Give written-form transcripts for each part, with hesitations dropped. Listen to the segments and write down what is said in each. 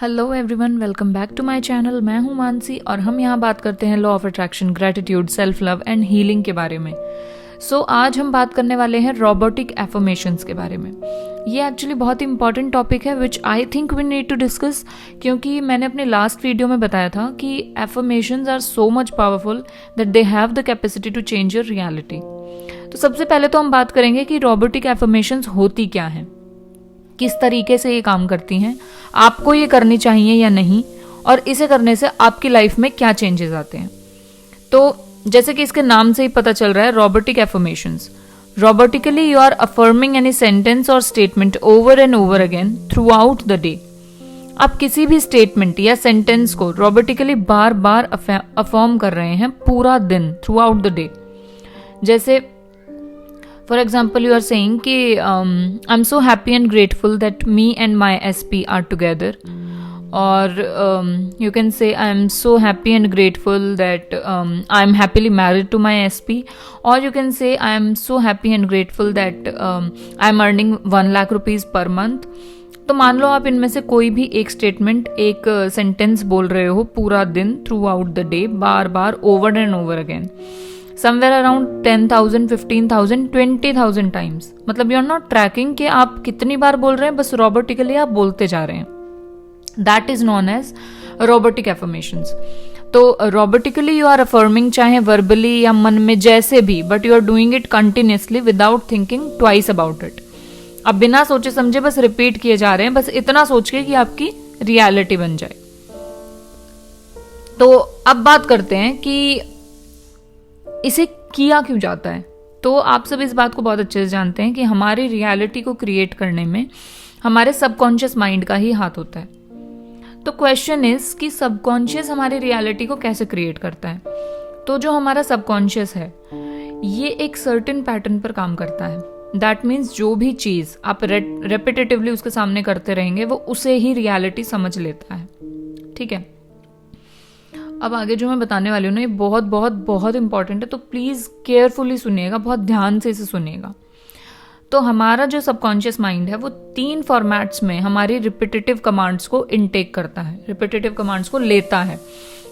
Hello everyone, welcome back to my channel. मैं हूं मानसी और हम यहां बात करते हैं law of attraction, gratitude, self love and healing के बारे में। आज हम बात करने वाले हैं रोबोटिक एफर्मेशंस के बारे में। ये एक्चुअली बहुत ही इंपॉर्टेंट टॉपिक है which I think we need to discuss, क्योंकि मैंने अपने लास्ट वीडियो में बताया था कि affirmations are so much powerful that they have the capacity to change your reality. तो सबसे पहले तो हम बात करेंगे कि रोबोटिक एफर्मेशंस होती क्या हैं, किस तरीके से ये काम करती हैं, आपको ये करनी चाहिए या नहीं, और इसे करने से आपकी लाइफ में क्या चेंजेस आते हैं। तो जैसे कि इसके नाम से ही पता चल रहा है, robotic affirmations. Robotically you are affirming any sentence और statement over and over again throughout the day. आप किसी भी स्टेटमेंट या सेंटेंस को रोबोटिकली बार बार अफर्म कर रहे हैं पूरा दिन, थ्रू आउट द डे। जैसे for example you are saying कि I am so happy and grateful that me and my SP are together, और you can say I am so happy and grateful that I am happily married to my SP, or you can say I am so happy and grateful that I am earning 1 lakh rupees per month। तो मान लो आप इनमें से कोई भी एक statement, एक sentence बोल रहे हो पूरा दिन, throughout the day, bar bar, over and over again, somewhere around 10,000, 15,000, 20,000 times. मतलब यू आर नॉट ट्रैकिंग कि आप कितनी बार बोल रहे हैं, बस रोबोटिकली आप बोलते जा रहे हैं। That is known as robotic affirmations। तो robotically you are affirming, चाहे verbally या मन में, जैसे भी, but you are doing it continuously without thinking twice about it। अब बिना सोचे समझे बस रिपीट किए जा रहे हैं, बस इतना सोच के कि आपकी रियलिटी बन जाए। तो अब बात करते हैं कि इसे किया क्यों जाता है। तो आप सब इस बात को बहुत अच्छे से जानते हैं कि हमारी रियलिटी को क्रिएट करने में हमारे सबकॉन्शियस माइंड का ही हाथ होता है। तो क्वेश्चन इज कि सबकॉन्शियस हमारी रियलिटी को कैसे क्रिएट करता है। तो जो हमारा सबकॉन्शियस है ये एक सर्टेन पैटर्न पर काम करता है। दैट मीन्स जो भी चीज आप रेपिटेटिवली उसके सामने करते रहेंगे वो उसे ही रियलिटी समझ लेता है। ठीक है, अब आगे जो मैं बताने वाली हूँ ना, ये बहुत बहुत बहुत इंपॉर्टेंट है, तो प्लीज केयरफुली सुनिएगा, बहुत ध्यान से इसे सुनिएगा। तो हमारा जो सबकॉन्शियस माइंड है वो 3 फॉर्मेट्स में हमारी रिपीटेटिव कमांड्स को इनटेक करता है, रिपीटेटिव कमांड्स को लेता है,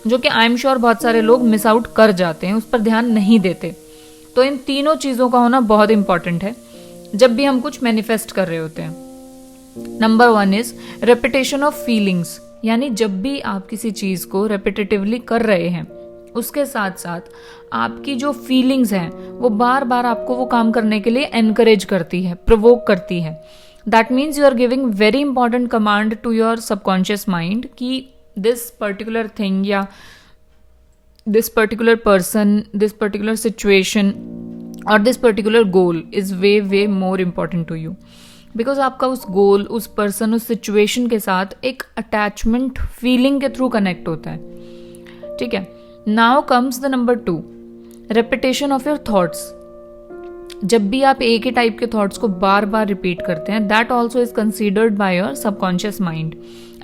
जो कि आई एम श्योर बहुत सारे लोग मिस आउट कर जाते हैं, उस पर ध्यान नहीं देते। तो इन तीनों चीजों का होना बहुत इंपॉर्टेंट है जब भी हम कुछ मैनिफेस्ट कर रहे होते हैं। Number 1 is repetition of feelings, यानी जब भी आप किसी चीज को रेपिटेटिवली कर रहे हैं उसके साथ साथ आपकी जो फीलिंग्स हैं वो बार बार आपको वो काम करने के लिए एनकरेज करती है, प्रोवोक करती है। That means you are giving very important command to your subconscious mind कि दिस पर्टिकुलर थिंग या this particular person, this particular situation और this particular goal is way way more important to you, because आपका उस गोल, उस person, उस situation के साथ एक अटैचमेंट फीलिंग के थ्रू कनेक्ट होता है। ठीक है, now comes the number 2, repetition of your thoughts. जब भी आप एक ही टाइप के थॉट्स को बार बार रिपीट करते हैं, that also is considered by your subconscious mind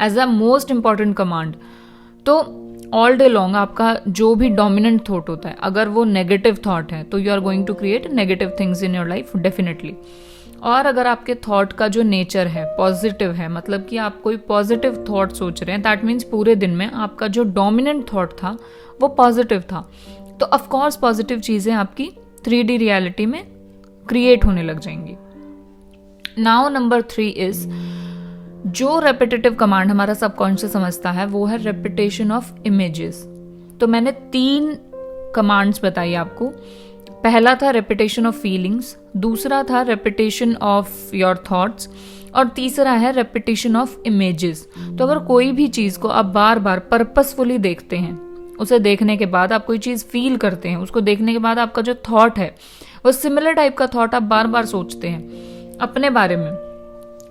as a most important command. तो ऑल डे लॉन्ग आपका जो भी डोमिनेंट थॉट होता है, अगर वो नेगेटिव थॉट है तो you are going to create negative things in your life definitely. और अगर आपके थॉट का जो नेचर है पॉजिटिव है, मतलब कि आप कोई पॉजिटिव थॉट सोच रहे हैं, दैट मीन्स पूरे दिन में आपका जो डोमिनेंट थॉट था वो पॉजिटिव था, तो ऑफ कोर्स पॉजिटिव चीजें आपकी 3D रियलिटी में क्रिएट होने लग जाएंगी। नाउ नंबर 3 इज जो रेपिटेटिव कमांड हमारा सबकॉन्शियस समझता है वो है रेपिटेशन ऑफ इमेजेस। तो मैंने 3 कमांड्स बताई आपको। पहला था रेपिटेशन ऑफ फीलिंग्स, दूसरा था रेपिटेशन ऑफ योर थॉट्स, और तीसरा है रेपिटेशन ऑफ इमेजेस। तो अगर कोई भी चीज को आप बार बार पर्पसफुली देखते हैं, उसे देखने के बाद आप कोई चीज फील करते हैं, उसको देखने के बाद आपका जो थॉट है वो सिमिलर टाइप का थॉट आप बार बार सोचते हैं अपने बारे में,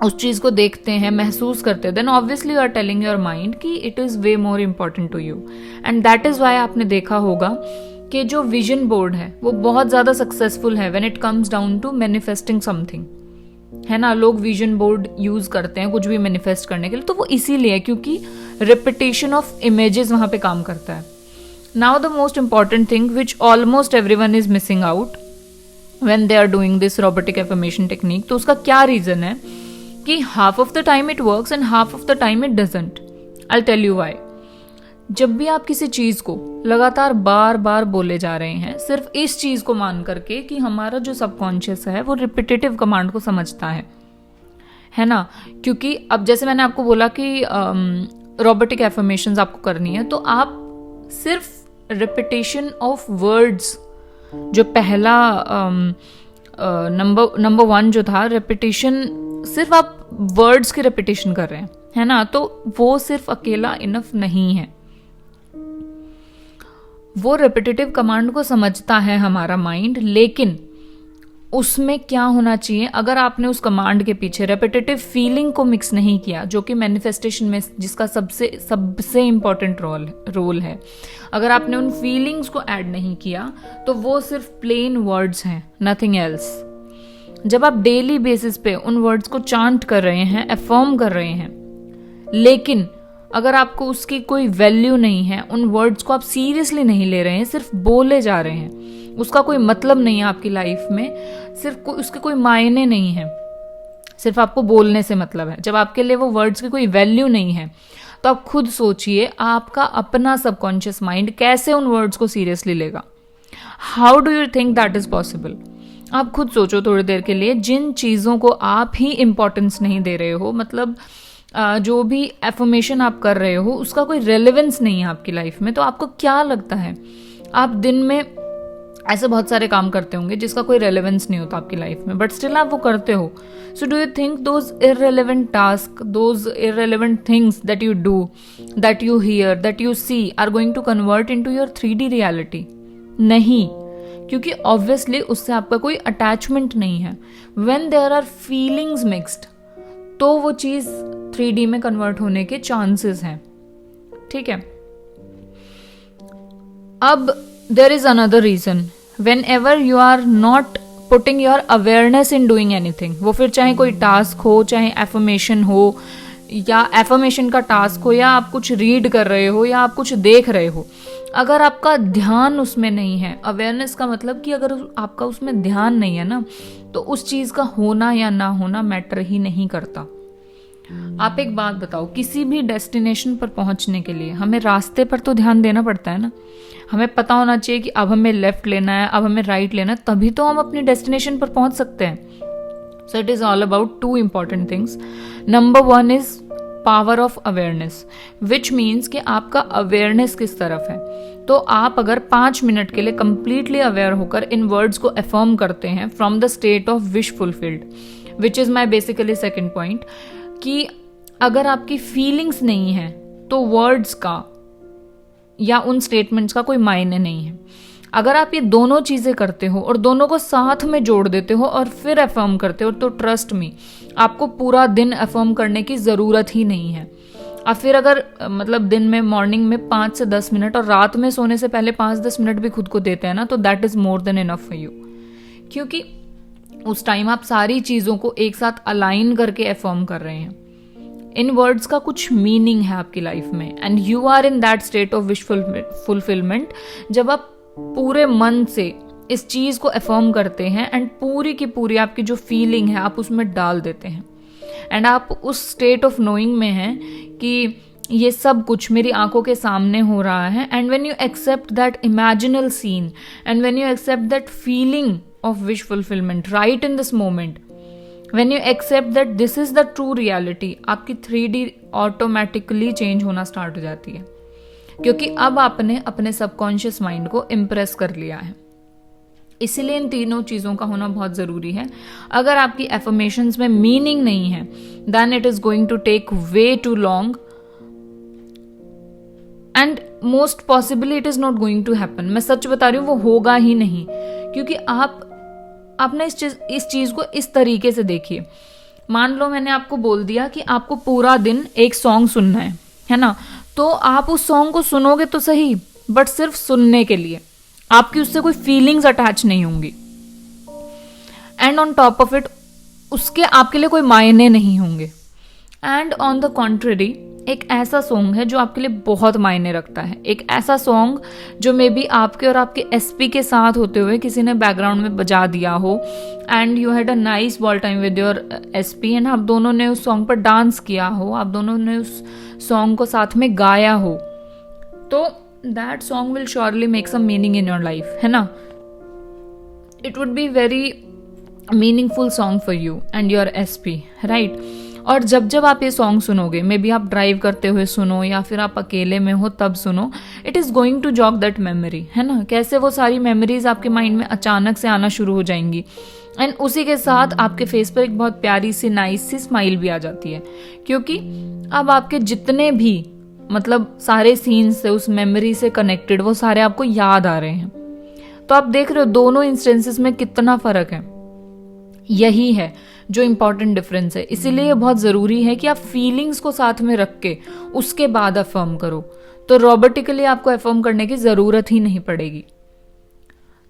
उस चीज को देखते हैं, महसूस करते हैं, then obviously you are telling your mind कि it is way more important to you. And that is why आपने देखा होगा कि जो विजन बोर्ड है वो बहुत ज्यादा सक्सेसफुल है when it comes down to manifesting something, है ना। लोग विजन बोर्ड यूज करते हैं कुछ भी मैनिफेस्ट करने के लिए, तो वो इसीलिए क्योंकि रिपीटेशन ऑफ इमेजेस वहां पे काम करता है। Now the most important thing which almost everyone is missing out when they are doing this robotic affirmation technique, तो उसका क्या रीजन है कि half of the time it works and half of the time it doesn't. I'll tell you why. जब भी आप किसी चीज को लगातार बार बार बोले जा रहे हैं सिर्फ इस चीज को मान करके कि हमारा जो सबकॉन्शियस है वो रिपीटेटिव कमांड को समझता है ना, क्योंकि अब जैसे मैंने आपको बोला कि रोबोटिक एफर्मेशंस आपको करनी है, तो आप सिर्फ रिपीटेशन ऑफ वर्ड्स, जो पहला नंबर 1 जो था रिपीटेशन, सिर्फ आप वर्ड्स की रिपीटेशन कर रहे हैं, है ना, तो वो सिर्फ अकेला इनफ नहीं है। वो रिपीटेटिव कमांड को समझता है हमारा माइंड, लेकिन उसमें क्या होना चाहिए, अगर आपने उस कमांड के पीछे रेपिटेटिव फीलिंग को मिक्स नहीं किया, जो कि मैनिफेस्टेशन में जिसका सबसे इंपॉर्टेंट रोल है, अगर आपने उन फीलिंग्स को ऐड नहीं किया तो वो सिर्फ प्लेन वर्ड्स हैं, नथिंग एल्स। जब आप डेली बेसिस पे उन वर्ड्स को चांट कर रहे हैं, अफर्म कर रहे हैं, लेकिन अगर आपको उसकी कोई वैल्यू नहीं है, उन वर्ड्स को आप सीरियसली नहीं ले रहे हैं, सिर्फ बोले जा रहे हैं, उसका कोई मतलब नहीं है आपकी लाइफ में, सिर्फ उसके कोई मायने नहीं है, सिर्फ आपको बोलने से मतलब है, जब आपके लिए वो वर्ड्स की कोई वैल्यू नहीं है, तो आप खुद सोचिए आपका अपना सबकॉन्शियस माइंड कैसे उन वर्ड्स को सीरियसली लेगा। How do you think that is possible? आप खुद सोचो थोड़ी देर के लिए, जिन चीज़ों को आप ही इंपॉर्टेंस नहीं दे रहे हो, मतलब जो भी एफर्मेशन आप कर रहे हो उसका कोई रेलेवेंस नहीं है आपकी लाइफ में, तो आपको क्या लगता है, आप दिन में ऐसे बहुत सारे काम करते होंगे जिसका कोई रेलेवेंस नहीं होता आपकी लाइफ में, बट स्टिल आप वो करते हो। So do you think those irrelevant task, those irrelevant things that you do, that you hear, that you see are going to convert into your 3D reality? नहीं, क्योंकि ऑब्वियसली उससे आपका कोई अटैचमेंट नहीं है। When there are feelings mixed, तो वो चीज 3D में कन्वर्ट होने के चांसेस हैं, ठीक है। अब there is another reason, whenever you are not putting your awareness in doing anything, वो फिर चाहे कोई टास्क हो, चाहे एफर्मेशन हो, या एफर्मेशन का टास्क हो, या आप कुछ रीड कर रहे हो, या आप कुछ देख रहे हो, अगर आपका ध्यान उसमें नहीं है, अवेयरनेस का मतलब कि अगर आपका उसमें ध्यान नहीं है ना, तो उस चीज का होना या ना होना मैटर ही नहीं करता। आप एक बात बताओ, किसी भी डेस्टिनेशन पर पहुंचने के लिए हमें रास्ते पर तो ध्यान देना पड़ता है ना, हमें पता होना चाहिए कि अब हमें लेफ्ट लेना है, अब हमें राइट लेना है, तभी तो हम अपनी डेस्टिनेशन पर पहुंच सकते हैं। So it is all about 2 important things. Number 1 is power of awareness, which means कि आपका अवेयरनेस किस तरफ है। तो आप अगर 5 मिनट के लिए कंप्लीटली अवेयर होकर इन वर्ड्स को अफर्म करते हैं from the state of wish fulfilled, which is my basically second point, कि अगर आपकी फीलिंग्स नहीं है तो वर्ड्स का या उन स्टेटमेंट्स का कोई मायने नहीं है। अगर आप ये दोनों चीजें करते हो और दोनों को साथ में जोड़ देते हो और फिर अफर्म करते हो, तो ट्रस्ट मी, आपको पूरा दिन अफर्म करने की जरूरत ही नहीं है। आप फिर अगर मतलब दिन में मॉर्निंग में 5 से 10 मिनट और रात में सोने से पहले 5-10 मिनट भी खुद को देते हैं ना, तो that is more than enough for you, क्योंकि उस टाइम आप सारी चीजों को एक साथ अलाइन करके अफर्म कर रहे हैं। इन वर्ड्स का कुछ मीनिंग है आपकी लाइफ में, and you are in that state of wish fulfilment जब आप पूरे मन से इस चीज को अफर्म करते हैं एंड पूरी की पूरी आपकी जो फीलिंग है आप उसमें डाल देते हैं, एंड आप उस स्टेट ऑफ नोइंग में हैं कि ये सब कुछ मेरी आंखों के सामने हो रहा है। And when you accept that imaginal scene, and when you accept that feeling of wish fulfillment right in this moment, when you accept that this is the true reality, आपकी 3D ऑटोमेटिकली चेंज होना start हो जाती है, क्योंकि अब आपने अपने subconscious mind को इम्प्रेस कर लिया है। इसीलिए इन तीनों चीजों का होना बहुत जरूरी है। अगर आपकी एफर्मेशंस में मीनिंग नहीं है, then it is going to take way too long, and most possibly it is not going to happen. मैं सच बता रही हूँ, वो होगा ही नहीं, क्योंकि आप ना इस चीज को इस तरीके से देखिए। मान लो मैंने आपको बोल दिया कि आपको पूरा दिन एक सॉन्ग सुनना है ना, तो आप उस सॉन्ग को सुनोगे तो सही, बट सिर्फ सुनने के लिए, आपकी उससे कोई फीलिंग्स अटैच नहीं होंगी, and on top of it उसके आपके लिए कोई मायने नहीं होंगे। एंड ऑन द कॉन्ट्ररी, एक ऐसा सॉन्ग है जो आपके लिए बहुत मायने रखता है, एक ऐसा सॉन्ग जो मे बी आपके और आपके एसपी के साथ होते हुए किसी ने बैकग्राउंड में बजा दिया हो and you had a nice ball time with your SP and आप दोनों ने उस सॉन्ग पर डांस किया हो, आप दोनों ने उस सॉन्ग को साथ में गाया हो, तो that song will surely make some meaning in your life, है ना. It would be very meaningful song for you and your SP, right. और जब जब आप ये सॉन्ग सुनोगे, मे बी आप ड्राइव करते हुए सुनो या फिर आप अकेले में हो तब सुनो, it is going to jog that memory, है ना. कैसे वो सारी मेमोरीज आपके माइंड में अचानक से आना शुरू हो जाएंगी एंड उसी के साथ आपके फेस पर एक बहुत प्यारी सी नाइस सी स्माइल भी आ जाती है, क्योंकि अब आपके जितने भी मतलब सारे सीन्स से उस मेमोरी से कनेक्टेड वो सारे आपको याद आ रहे हैं. तो आप देख रहे हो दोनों इंस्टेंसेस में कितना फर्क है. यही है जो इम्पॉर्टेंट डिफरेंस है. इसीलिए ये बहुत ज़रूरी है कि आप फीलिंग्स को साथ में रख के उसके बाद अफर्म करो. तो रोबोटिकली आपको अफर्म करने की ज़रूरत ही नहीं पड़ेगी.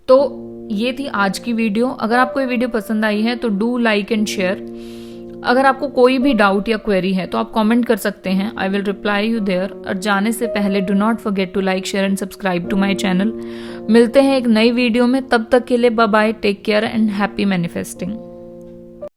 तो ये थी आज की वीडियो. अगर आपको ये वीडियो पसंद आई है तो डू लाइक एंड शेयर. अगर आपको कोई भी डाउट या क्वेरी है तो आप कमेंट कर सकते हैं. I will reply you there. और जाने से पहले do not forget to like, share and subscribe to my channel. मिलते हैं एक नई वीडियो में. तब तक के लिए bye bye, take care and happy manifesting.